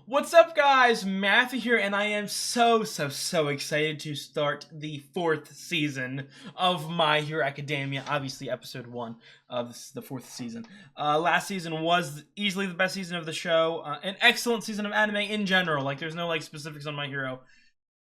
What's up, guys? Matthew here, and I am so excited to start the 4th season of My Hero Academia. Obviously, episode 1 of the 4th season. Last season was easily the best season of the show. An excellent season of anime in general. Like, there's no, specifics on My Hero.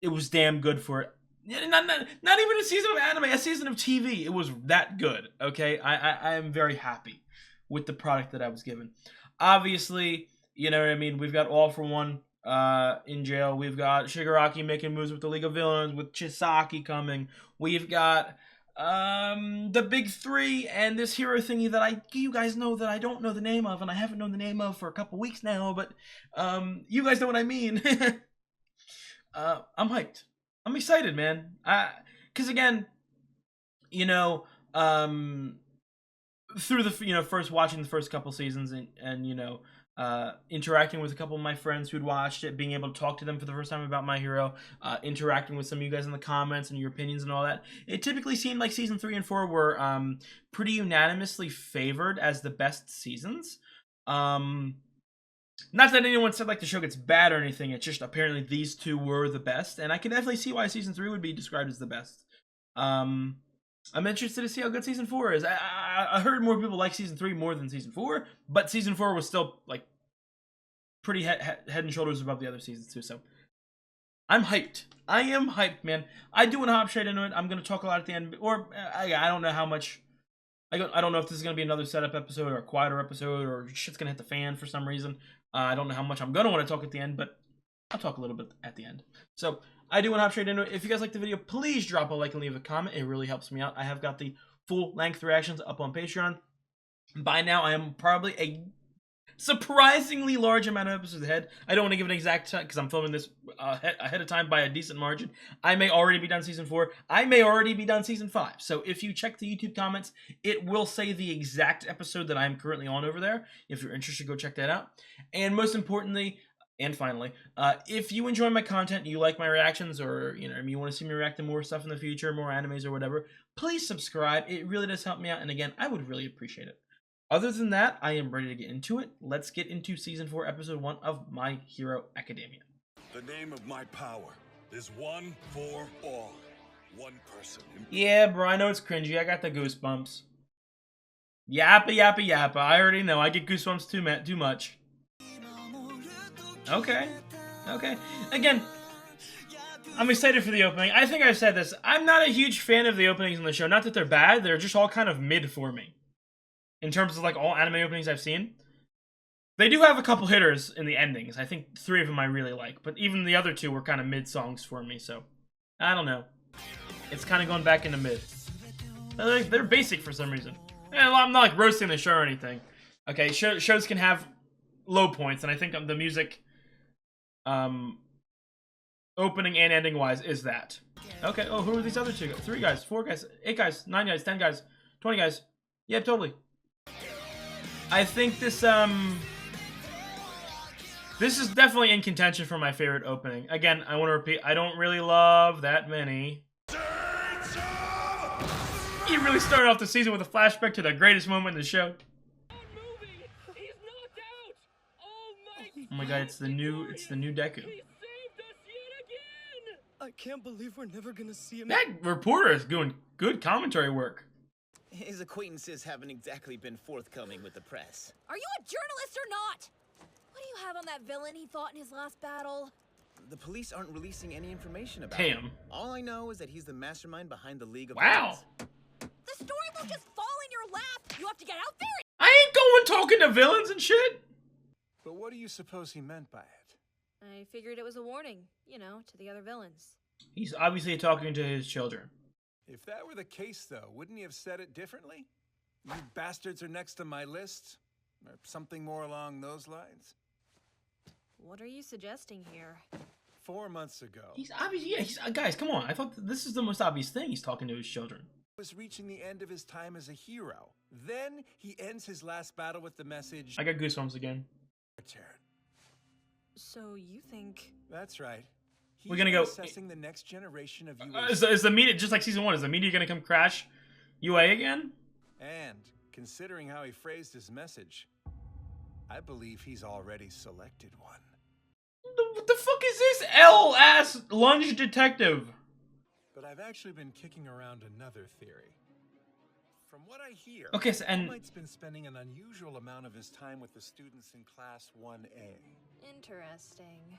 It was damn good for it. Not even a season of anime, a season of TV. It was that good, okay? I am very happy with the product that I was given. Obviously, you know what I mean? We've got All For One in jail. We've got Shigaraki making moves with the League of Villains, with Chisaki coming. We've got the Big Three and this hero thingy that you guys know that I don't know the name of, and I haven't known the name of for a couple weeks now, but you guys know what I mean. I'm hyped. I'm excited, man. Because again, you know, through the first watching the first couple seasons and interacting with a couple of my friends who'd watched it, being able to talk to them for the first time about My Hero, interacting with some of you guys in the comments and your opinions and all that, it typically seemed like season 3 and 4 were pretty unanimously favored as the best seasons. Not that anyone said the show gets bad or anything, it's just apparently these two were the best, and I can definitely see why season 3 would be described as the best. I'm interested to see how good season 4 is. I heard more people like season 3 more than season 4, but season 4 was still pretty head and shoulders above the other seasons too. So I'm hyped. I am hyped, man. I do want to hop straight into it. I'm gonna talk a lot at the end, or I don't know how much. I don't know if this is gonna be another setup episode or a quieter episode or shit's gonna hit the fan for some reason. I don't know how much I'm gonna want to talk at the end, but I'll talk a little bit at the end. So I do want to hop straight into it. If you guys like the video, please drop a like and leave a comment. It really helps me out. I have got the full-length reactions up on Patreon. By now, I am probably a surprisingly large amount of episodes ahead. I don't want to give an exact time because I'm filming this ahead of time by a decent margin. I may already be done season 4. I may already be done season 5. So if you check the YouTube comments, it will say the exact episode that I'm currently on over there. If you're interested, go check that out. And most importantly, and finally, if you enjoy my content, you like my reactions, or you want to see me react to more stuff in the future, more animes or whatever, please subscribe. It really does help me out, and again, I would really appreciate it. Other than that, I am ready to get into it. Let's get into season 4, episode 1 of My Hero Academia. The name of my power is one for all. One person. Yeah, bro, I know it's cringy. I got the goosebumps. Yappa, yappa, yappa. I already know. I get goosebumps too much. Okay. Again, I'm excited for the opening. I think I've said this. I'm not a huge fan of the openings in the show. Not that they're bad. They're just all kind of mid for me. In terms of all anime openings I've seen. They do have a couple hitters in the endings. I think 3 of them I really like. But even the other 2 were kind of mid songs for me. So, I don't know. It's kind of going back into mid. They're basic for some reason. And I'm not roasting the show or anything. Okay, shows can have low points. And I think the music... opening and ending wise is that. Okay, oh, who are these other 2? 3 guys, 4 guys, 8 guys, 9 guys, 10 guys, 20 guys. Yeah, totally. I think this is definitely in contention for my favorite opening. Again, I want to repeat, I don't really love that many. He really started off the season with a flashback to the greatest moment in the show. Oh my god, it's the new Deku. I can't believe we're never gonna see him. That reporter is doing good commentary work. His acquaintances haven't exactly been forthcoming with the press. Are you a journalist or not? What do you have on that villain he fought in his last battle? The police aren't releasing any information about Damn. him. All I know is that he's the mastermind behind the League of Wow. Villains. The story won't just fall in your lap. You have to get out there. I ain't going talking to villains and shit. But what do you suppose he meant by it? I figured it was a warning, to the other villains. He's obviously talking to his children. If that were the case, though, wouldn't he have said it differently? You bastards are next on my list? Or something more along those lines? What are you suggesting here? 4 months ago, He's obviously, yeah, guys, come on. I thought this is the most obvious thing. He's talking to his children. he was reaching the end of his time as a hero. Then he ends his last battle with the message, I got goosebumps again. return. So you think... That's right. He's We're gonna go- assessing the next generation of US. Is the media, just like season 1, is the media gonna come crash UA again? And considering how he phrased his message, I believe he's already selected one. What the fuck is this L-ass lunge detective? But I've actually been kicking around another theory. From what I hear, Okay, so, All and Might's been spending an unusual amount of his time with the students in Class 1A. Interesting.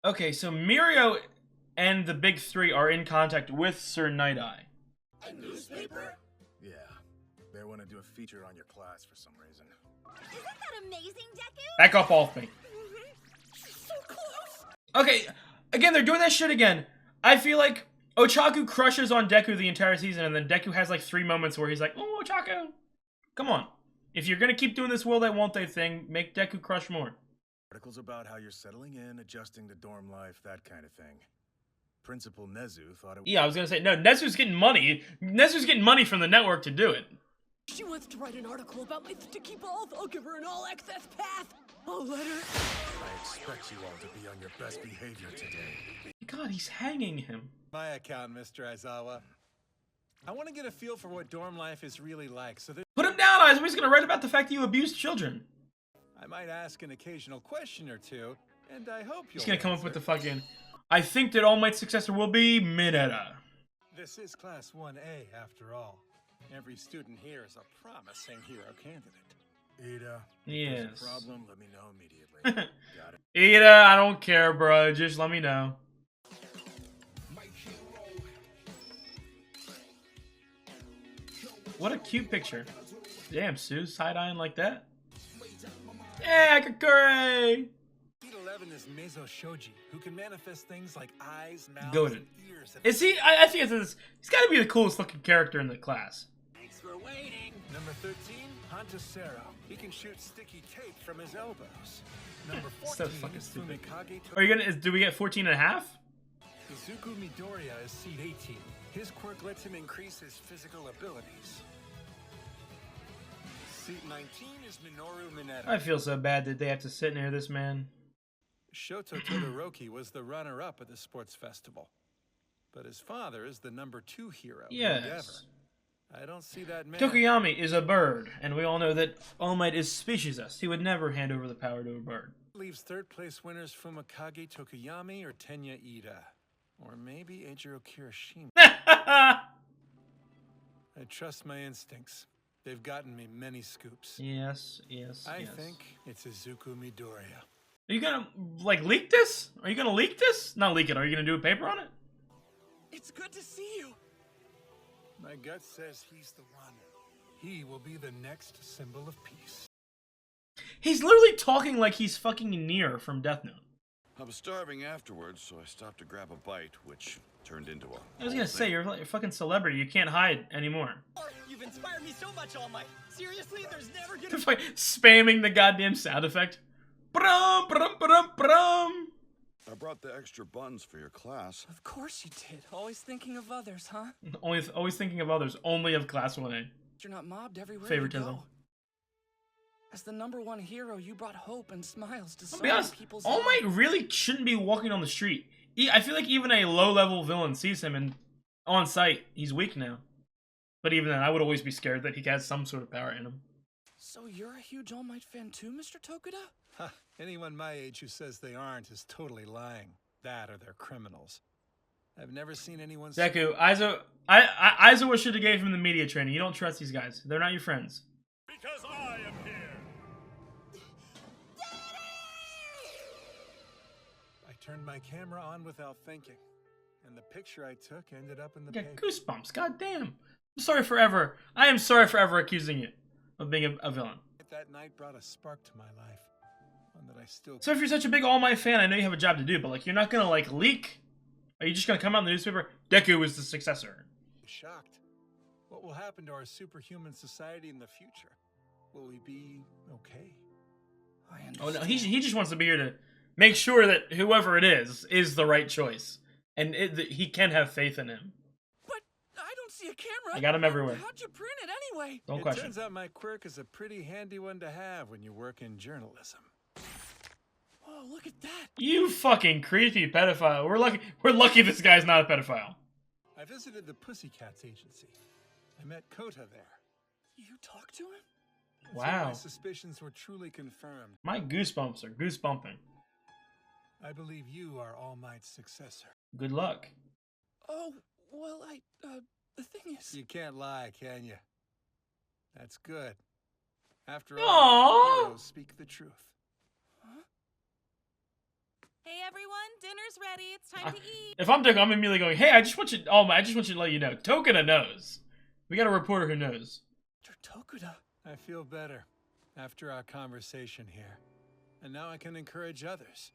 okay, so Mirio and the big three are in contact with Sir Night Eye. A newspaper? Yeah, they want to do a feature on your class for some reason. Isn't that amazing, Deku? Back up off me. So close. Okay, again, they're doing that shit again. I feel like Ochaku crushes on Deku the entire season, and then Deku has like 3 moments where he's like, "Oh, Ochaku, come on! If you're gonna keep doing this will they won't they thing, make Deku crush more." Articles about how you're settling in, adjusting to dorm life, that kind of thing. Principal Nezu thought it Yeah, I was gonna say no. Nezu's getting money. Nezu's getting money from the network to do it. She wants to write an article about my sticky balls. I'll give her an all-access pass. I'll let her. I expect you all to be on your best behavior today. God, he's hanging him. My account, Mr. Aizawa. I want to get a feel for what dorm life is really like, so that Put him down, Aizawa. He's gonna write about the fact that you abused children. I might ask an occasional question or two, and I hope you'll He's gonna come up answer. with the fucking. I think that All Might's successor will be Mineta. This is Class 1A, after all. Every student here is a promising hero candidate. Ida, if Yes. there's a problem, let me know immediately. Got it. Ida, I don't care, bro. Just let me know. What a cute picture. Damn, Sue, side-eyeing like that. Hey, Akakure! Speed 11 is Meizo Shoji, who can manifest things like eyes, mouths, Goated. and ears. Is he? I think he's got to be the coolest looking character in the class. Thanks for waiting. Number 13, Hantasero. He can shoot sticky tape from his elbows. Number 14 So fucking is stupid. Fumikage Are you gonna? Do we get 14 and a half? Izuku Midoriya is seed 18. His quirk lets him increase his physical abilities. Seat 19 is Minoru Mineta. I feel so bad that they have to sit near this man. Shoto Todoroki was the runner-up at the sports festival. But his father is the number 2 hero in Endeavor. Yes. I don't see that man. Tokoyami is a bird, and we all know that All Might is speciesist. He would never hand over the power to a bird. Leaves third place winners Fumikage Tokoyami or Tenya Ida. Or maybe Eijiro Kirishima. I trust my instincts. They've gotten me many scoops. Yes, yes, I yes. think it's Izuku Midoriya. Are you gonna, like, leak this? Are you gonna leak this? Not leak it. Are you gonna do a paper on it? It's good to see you. My gut says he's the one. He will be the next symbol of peace. He's literally talking like he's fucking Nier from Death Note. I was starving afterwards, so I stopped to grab a bite, which turned into a. I was gonna say, you're like a fucking celebrity. You can't hide anymore. You've inspired me so much, All Might. Seriously, there's never They're gonna. fucking spamming the goddamn sound effect. Brum, brum, brum, brum. I brought the extra buns for your class. Of course you did. Always thinking of others, huh? Always thinking of others. Only of Class 1A. You're not mobbed everywhere Favoritism. you go. As the #1 hero, you brought hope and smiles to so I'll be many honest, people's All Might lives. really shouldn't be walking on the street. I feel like even a low-level villain sees him and on sight, he's weak now. But even then, I would always be scared that he has some sort of power in him. So you're a huge All Might fan too, Mr. Tokuda? Ha! Anyone my age who says they aren't is totally lying. That or they're criminals. I've never seen anyone. Deku, Aizawa should have gave him the media training. You don't trust these guys. They're not your friends. Because I am here! I turned my camera on without thinking, and the picture I took ended up in the You paper. got goosebumps. God damn. I am sorry forever accusing you of being a villain. That night brought a spark to my life, one that I still. So if you're such a big All Might fan, I know you have a job to do, but like you're not gonna like leak. Are you just gonna come out in the newspaper? Deku is the successor. Shocked. What will happen to our superhuman society in the future? Will we be okay? I Oh understand. no, he just wants to be here to make sure that whoever it is the right choice, and he can have faith in him. But I don't see a camera. I got 'em everywhere. How'd you print it anyway? Don't It question. turns out my quirk is a pretty handy one to have when you work in journalism. Oh, look at that. You fucking creepy pedophile. We're lucky this guy's not a pedophile. I visited the Pussycats agency. I met Kota there. You talked to him? So Wow. my suspicions were truly confirmed. My goosebumps are goosebumping. I believe you are All Might's successor. Good luck. Oh, well, the thing is... You can't lie, can you? That's good. After Aww. all, heroes speak the truth. Hey everyone, dinner's ready. It's time to eat. If I'm Dick, I'm immediately going, hey, I just want you to let you know. Tokuda knows. We got a reporter who knows. Tokuda. I feel better after our conversation here. And now I can encourage others.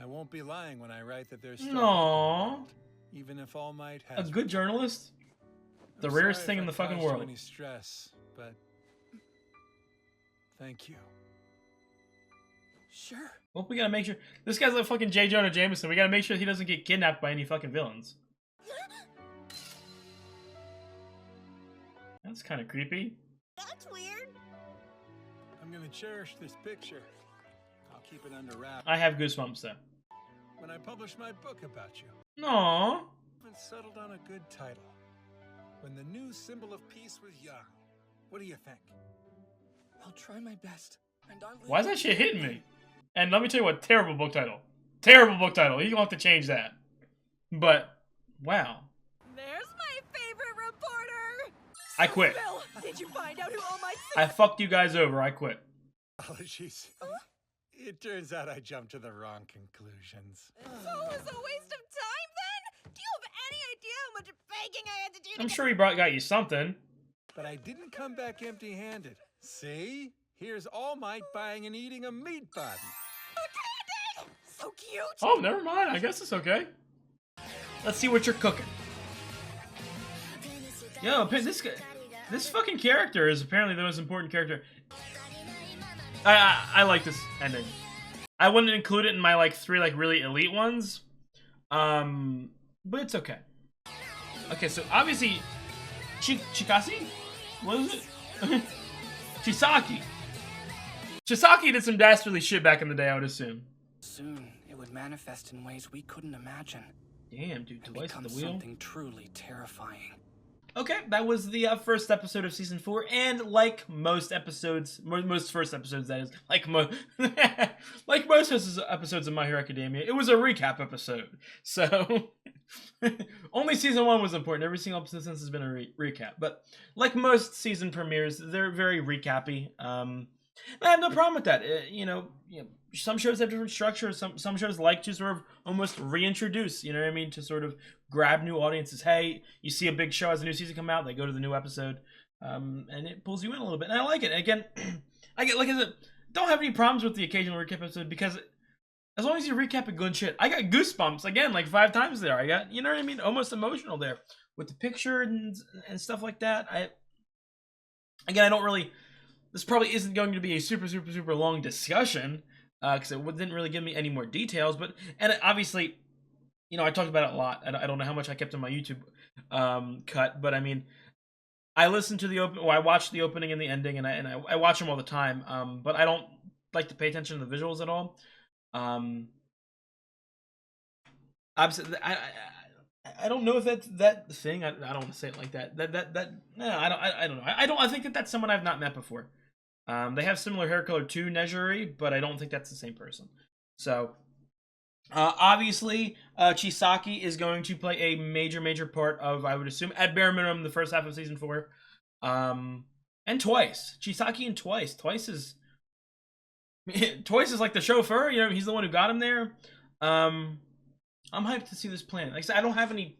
I won't be lying when I write that there's still hope in the Aww. world, even if All Might A has... good journalist? The I'm rarest sorry thing if in I the fucking caused you world. any stress, but... Thank you. Sure. Well, we gotta make sure. This guy's like fucking J. Jonah Jameson. We gotta make sure he doesn't get kidnapped by any fucking villains. That's kind of creepy. That's weird. I'm gonna cherish this picture. I'll keep it under wraps. I have goosebumps though. When I publish my book about you, Aww. I've settled on a good title. When the new symbol of peace was young. What do you think? I'll try my best. And I'll... Why is that shit hitting me? And let me tell you what, terrible book title. Terrible book title. You're gonna have to change that. But, wow. There's my favorite reporter. I quit. Bill, did you find out who All Might... I fucked you guys over. I quit. Apologies. It turns out I jumped to the wrong conclusions. So it was a waste of time then? Do you have any idea how much begging I had to do to I'm get... sure he got you something. But I didn't come back empty-handed. See? Here's All Might buying and eating a meat bun. candy? So cute. Oh, never mind. I guess it's okay. Let's see what you're cooking. Yo, this fucking character is apparently the most important character. I like this ending. I wouldn't include it in my like 3 like really elite ones. But it's okay. Okay, so obviously Chikasi? What is it? Chisaki. Chisaki did some dastardly shit back in the day, I would assume. Soon, it would manifest in ways we couldn't imagine. Damn, dude, And twice at become the wheel. something truly terrifying. Okay, that was the first episode of season 4, and like most episodes, most first episodes, that is, like like most episodes of My Hero Academia, it was a recap episode. So only season 1 was important. Every single episode since has been a recap. But like most season premieres, they're very recappy. I have no problem with that. You know, some shows have different structures. Some shows like to sort of almost reintroduce, you know what I mean, to sort of grab new audiences. Hey, you see a big show as a new season come out, they go to the new episode, and it pulls you in a little bit. And I like it. Again, I don't have any problems with the occasional recap episode, because as long as you recap a good shit, I got goosebumps again like 5 times there. I got, you know what I mean, almost emotional there with the picture and stuff like that. I don't really. This probably isn't going to be a super long discussion, because it didn't really give me any more details. But obviously, you know, I talked about it a lot. I don't know how much I kept in my YouTube cut, but I mean, I listened to I watched the opening and the ending, and I watch them all the time. But I don't like to pay attention to the visuals at all. I don't know if that's that thing. I don't want to say it like that. No, I don't know. I think that's someone I've not met before. They have similar hair color to Nejuri, but I don't think that's the same person. So, obviously, Chisaki is going to play a major part of, I would assume, at bare minimum, the first half of season 4. And Twice. Chisaki and Twice. Twice is like the chauffeur. You know, he's the one who got him there. I'm hyped to see this plan. Like I said, I don't have any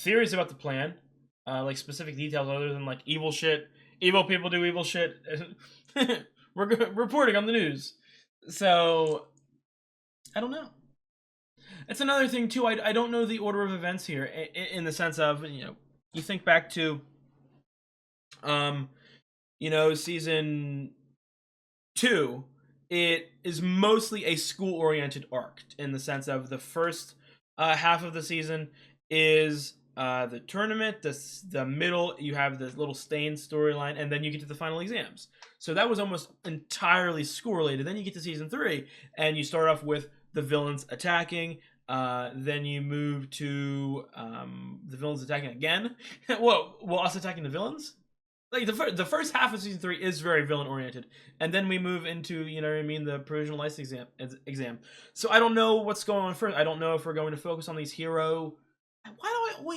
theories about the plan, like specific details other than like evil shit. Evil people do evil shit. We're reporting on the news. So, I don't know. It's another thing, too. I don't know the order of events here in the sense of, you know, you think back to, you know, season 2. It is mostly a school-oriented arc in the sense of the first half of the season is the tournament, the middle, you have this little Stain storyline, and then you get to the final exams. So that was almost entirely school-related. Then you get to season 3, and you start off with the villains attacking. Then you move to the villains attacking again. Whoa, us attacking the villains? like the first half of season 3 is very villain oriented, and then we move into, you know what I mean, the provisional license exam. So I don't know what's going on first. I don't know if we're going to focus on these hero. Why do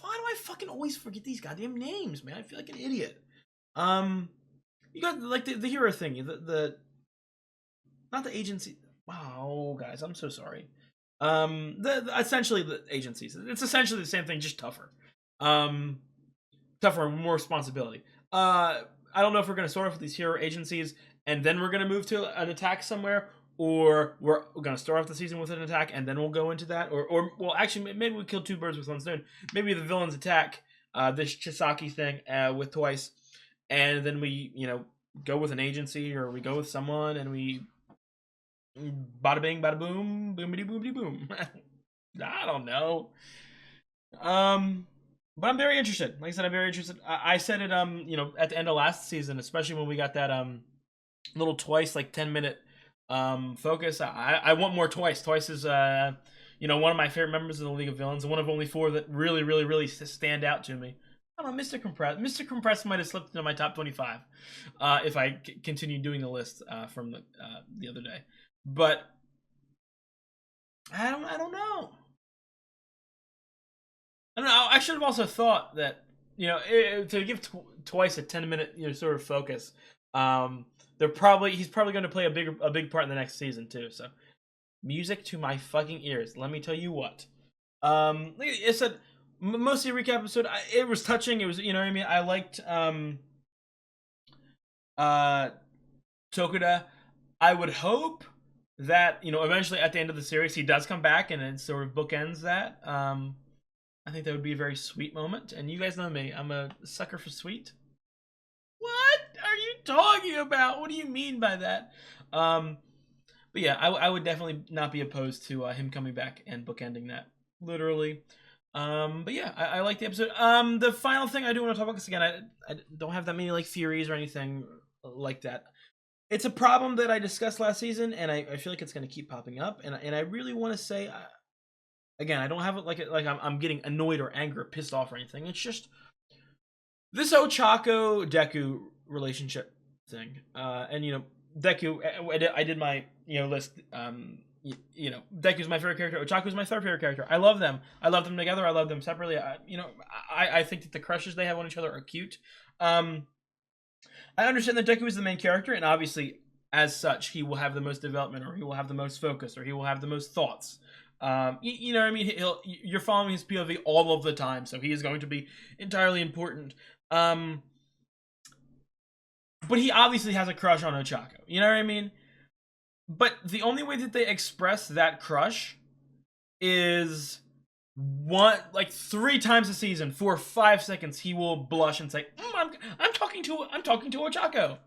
I fucking always forget these goddamn names, man? I feel like an idiot. You got like the hero thing, the not the agency. Wow, guys, I'm so sorry. Essentially the agencies. It's essentially the same thing, just tougher. Tougher and more responsibility. I don't know if we're going to start off with these hero agencies and then we're going to move to an attack somewhere, or we're going to start off the season with an attack and then we'll go into that, or well, actually, maybe we kill two birds with one stone. Maybe the villains attack this Chisaki thing with Twice, and then we, you know, go with an agency, or we go with someone and we bada bing, bada boom, boomity boomity boom. I don't know. But I'm very interested. Like I said, I'm very interested. I said it, you know, at the end of last season, especially when we got that little Twice, like 10-minute focus. I want more Twice. Twice is you know, one of my favorite members of the League of Villains, and one of only 4 that really stand out to me. I don't know, Mr. Compress. Mr. Compress might have slipped into my top 25 if I continue doing the list from the other day. But I don't know. I don't know. I should have also thought that, you know, to give Twice a 10-minute, you know, sort of focus. He's probably going to play a big part in the next season too. So, music to my fucking ears. Let me tell you what. Like I said, mostly a recap episode. It was touching. It was, you know what I mean. I liked Tokuda. I would hope that, you know, eventually at the end of the series he does come back and it sort of bookends that. I think that would be a very sweet moment. And you guys know me, I'm a sucker for sweet. What are you talking about? What do you mean by that? But yeah, I would definitely not be opposed to him coming back and bookending that, literally. But yeah, I like the episode. The final thing I do want to talk about, because again, I don't have that many like theories or anything like that. It's a problem that I discussed last season, and I feel like it's going to keep popping up. And I really want to say, again, I don't have it like I'm getting annoyed or angry or pissed off or anything. It's just this Ochako Deku relationship thing. And you know, Deku, I did my, you know, list. You know, Deku's my favorite character. Ochako's my third favorite character. I love them. I love them together. I love them separately. I think that the crushes they have on each other are cute. I understand that Deku is the main character, and obviously, as such, he will have the most development, or he will have the most focus, or he will have the most thoughts. You know what I mean? You're following his POV all of the time, so he is going to be entirely important. But he obviously has a crush on Ochako. You know what I mean? But the only way that they express that crush is 3 times a season for 5 seconds. He will blush and say, "I'm talking to Ochako.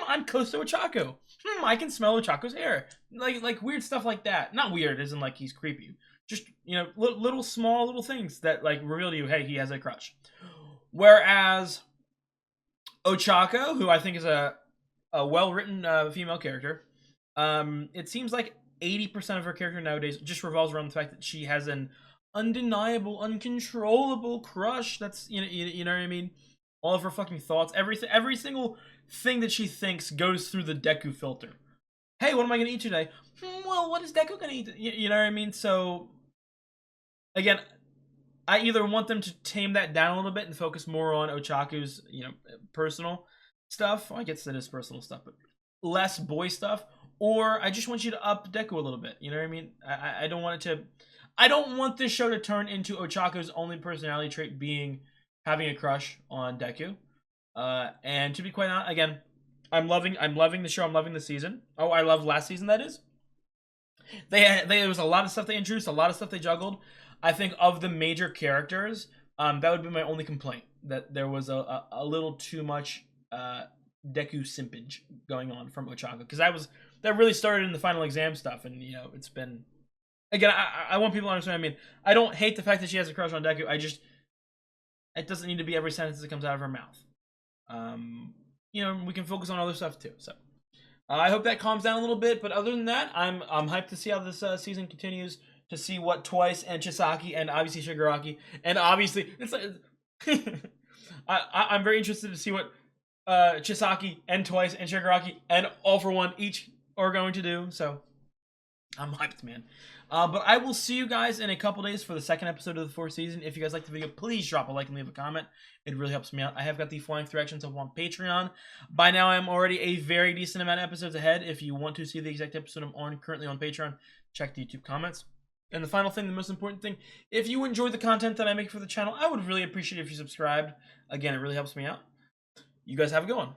I'm close to Ochako. I can smell Ochako's hair." Like weird stuff like that. Not weird, as in like he's creepy. Just, you know, little small things that like reveal to you, hey, he has a crush. Whereas Ochako, who I think is a well-written female character, it seems like 80% of her character nowadays just revolves around the fact that she has an undeniable, uncontrollable crush. That's, you know what I mean? All of her fucking thoughts, every single thing that she thinks goes through the Deku filter. Hey, what am I gonna eat today? Well, what is Deku gonna eat? You know what I mean? So, again, I either want them to tame that down a little bit and focus more on Ochako's, you know, personal stuff. I guess that is personal stuff, but less boy stuff. Or I just want you to up Deku a little bit. You know what I mean? I don't want it to. I don't want this show to turn into Ochako's only personality trait being having a crush on Deku. And to be quite honest, again, I'm loving the show. I'm loving the season. Oh, I love last season. That is. There was a lot of stuff they introduced, a lot of stuff they juggled. I think of the major characters, that would be my only complaint, that there was a little too much Deku simpage going on from Ochako, because that really started in the final exam stuff, and you know, it's been, again, I want people to understand what I mean. I don't hate the fact that she has a crush on Deku. It doesn't need to be every sentence that comes out of her mouth. You know, we can focus on other stuff too. So I hope that calms down a little bit. But other than that, I'm hyped to see how this season continues. To see what Twice and Chisaki and obviously Shigaraki and obviously it's like I'm very interested to see what Chisaki and Twice and Shigaraki and All For One each are going to do. So I'm hyped, man. But I will see you guys in a couple days for the second episode of the 4th season. If you guys like the video, please drop a like and leave a comment. It really helps me out. I have got the Flying Through Actions up on Patreon. By now, I'm already a very decent amount of episodes ahead. If you want to see the exact episode I'm on currently on Patreon, check the YouTube comments. And the final thing, the most important thing, if you enjoy the content that I make for the channel, I would really appreciate it if you subscribed. Again, it really helps me out. You guys have a good one.